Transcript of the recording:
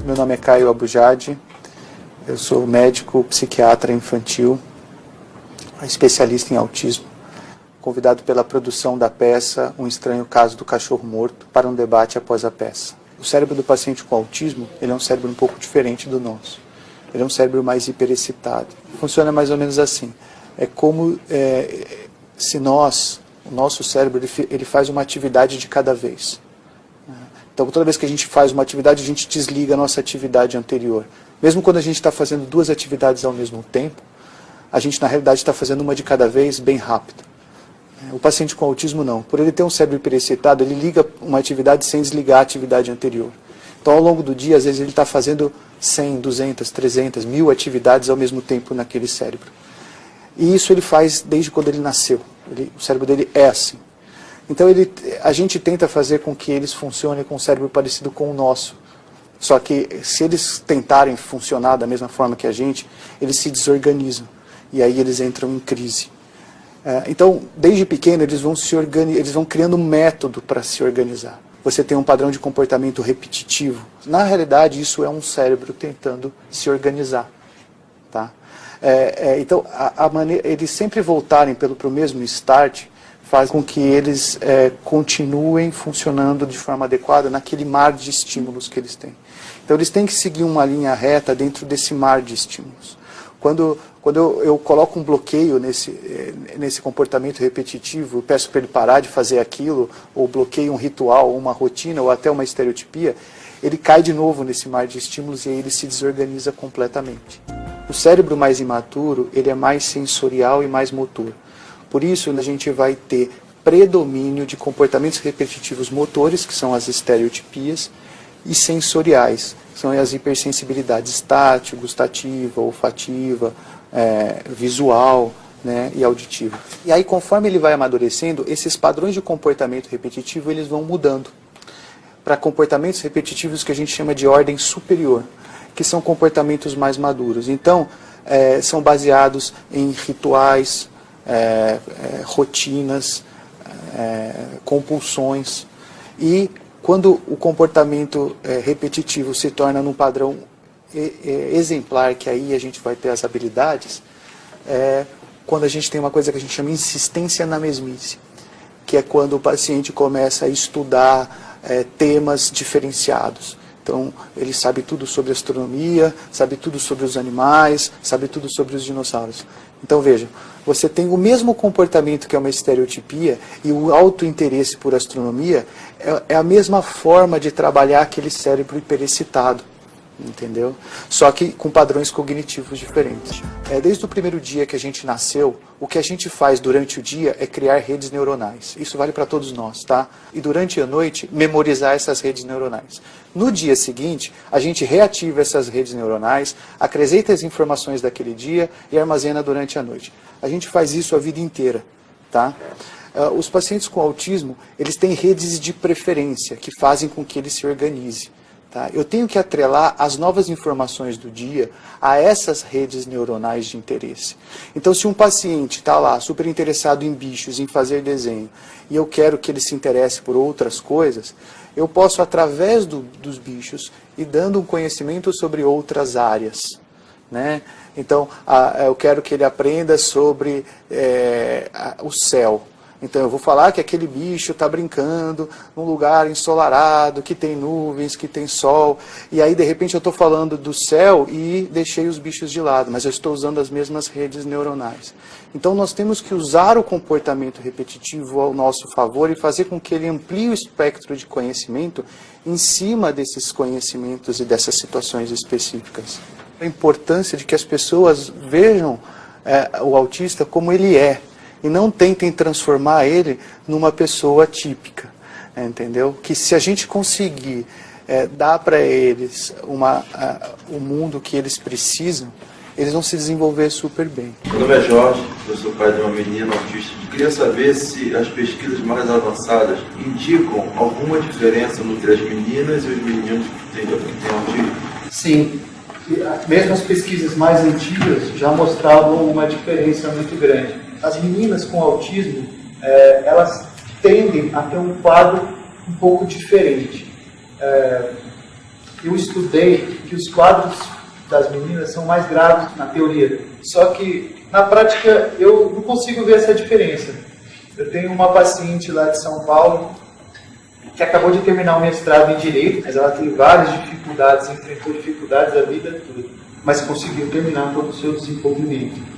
Meu nome é Caio Abujade, eu sou médico psiquiatra infantil, especialista em autismo, convidado pela produção da peça Um Estranho Caso do Cachorro Morto para um debate após a peça. O cérebro do paciente com autismo, ele é um cérebro um pouco diferente do nosso. Ele é um cérebro mais hiperexcitado. Funciona mais ou menos assim. É como se o nosso cérebro, ele faz uma atividade de cada vez. Então, toda vez que a gente faz uma atividade, a gente desliga a nossa atividade anterior. Mesmo quando a gente está fazendo duas atividades ao mesmo tempo, a gente, na realidade, está fazendo uma de cada vez bem rápido. O paciente com autismo, não. Por ele ter um cérebro hiperexcitado, ele liga uma atividade sem desligar a atividade anterior. Então, ao longo do dia, às vezes, ele está fazendo 100, 200, 300, 1000 atividades ao mesmo tempo naquele cérebro. E isso ele faz desde quando ele nasceu. O cérebro dele é assim. Então, a gente tenta fazer com que eles funcionem com um cérebro parecido com o nosso. Só que, se eles tentarem funcionar da mesma forma que a gente, eles se desorganizam. E aí eles entram em crise. Então, desde pequeno, eles vão criando um método para se organizar. Você tem um padrão de comportamento repetitivo. Na realidade, isso é um cérebro tentando se organizar. Tá? Então, eles sempre voltarem para o mesmo start faz com que eles continuem funcionando de forma adequada naquele mar de estímulos que eles têm. Então, eles têm que seguir uma linha reta dentro desse mar de estímulos. Quando eu coloco um bloqueio nesse comportamento repetitivo, peço para ele parar de fazer aquilo, ou bloqueio um ritual, uma rotina, ou até uma estereotipia, ele cai de novo nesse mar de estímulos e aí ele se desorganiza completamente. O cérebro mais imaturo, ele é mais sensorial e mais motor. Por isso, a gente vai ter predomínio de comportamentos repetitivos motores, que são as estereotipias, e sensoriais, que são as hipersensibilidades tátil, gustativa, olfativa, visual, né, e auditiva. E aí, conforme ele vai amadurecendo, esses padrões de comportamento repetitivo eles vão mudando para comportamentos repetitivos que a gente chama de ordem superior, que são comportamentos mais maduros. Então, são baseados em rituais, rotinas, compulsões. E quando o comportamento repetitivo se torna num padrão exemplar, que aí a gente vai ter as habilidades, quando a gente tem uma coisa que a gente chama de insistência na mesmice, que é quando o paciente começa a estudar temas diferenciados. Então, ele sabe tudo sobre astronomia, sabe tudo sobre os animais, sabe tudo sobre os dinossauros. Então, veja, você tem o mesmo comportamento que é uma estereotipia e o alto interesse por astronomia é a mesma forma de trabalhar aquele cérebro hiperexcitado, entendeu? Só que com padrões cognitivos diferentes. Desde o primeiro dia que a gente nasceu, o que a gente faz durante o dia é criar redes neuronais. Isso vale para todos nós, tá? E durante a noite, memorizar essas redes neuronais. No dia seguinte, a gente reativa essas redes neuronais, acrescenta as informações daquele dia e armazena durante a noite. A gente faz isso a vida inteira, tá? Os pacientes com autismo, eles têm redes de preferência, que fazem com que ele se organize. Tá? Eu tenho que atrelar as novas informações do dia a essas redes neuronais de interesse. Então, se um paciente está lá super interessado em bichos, em fazer desenho, e eu quero que ele se interesse por outras coisas, eu posso, através dos bichos, ir dando um conhecimento sobre outras áreas. Né? Então, eu quero que ele aprenda sobre o céu. Então eu vou falar que aquele bicho está brincando num lugar ensolarado, que tem nuvens, que tem sol, e aí de repente eu estou falando do céu e deixei os bichos de lado, mas eu estou usando as mesmas redes neuronais. Então nós temos que usar o comportamento repetitivo ao nosso favor e fazer com que ele amplie o espectro de conhecimento em cima desses conhecimentos e dessas situações específicas. A importância de que as pessoas vejam o autista como ele é, e não tentem transformar ele numa pessoa típica, entendeu? Que se a gente conseguir dar para eles o mundo que eles precisam, eles vão se desenvolver super bem. Meu nome é Jorge, eu sou pai de uma menina autista. Eu queria saber se as pesquisas mais avançadas indicam alguma diferença entre as meninas e os meninos que têm autismo. Sim. Mesmo as pesquisas mais antigas já mostravam uma diferença muito grande. As meninas com autismo, elas tendem a ter um quadro um pouco diferente. eu estudei que os quadros das meninas são mais graves na teoria. Só que, na prática, eu não consigo ver essa diferença. Eu tenho uma paciente lá de São Paulo que acabou de terminar o mestrado em Direito, mas ela teve várias dificuldades, enfrentou dificuldades a vida toda, mas conseguiu terminar todo o seu desenvolvimento.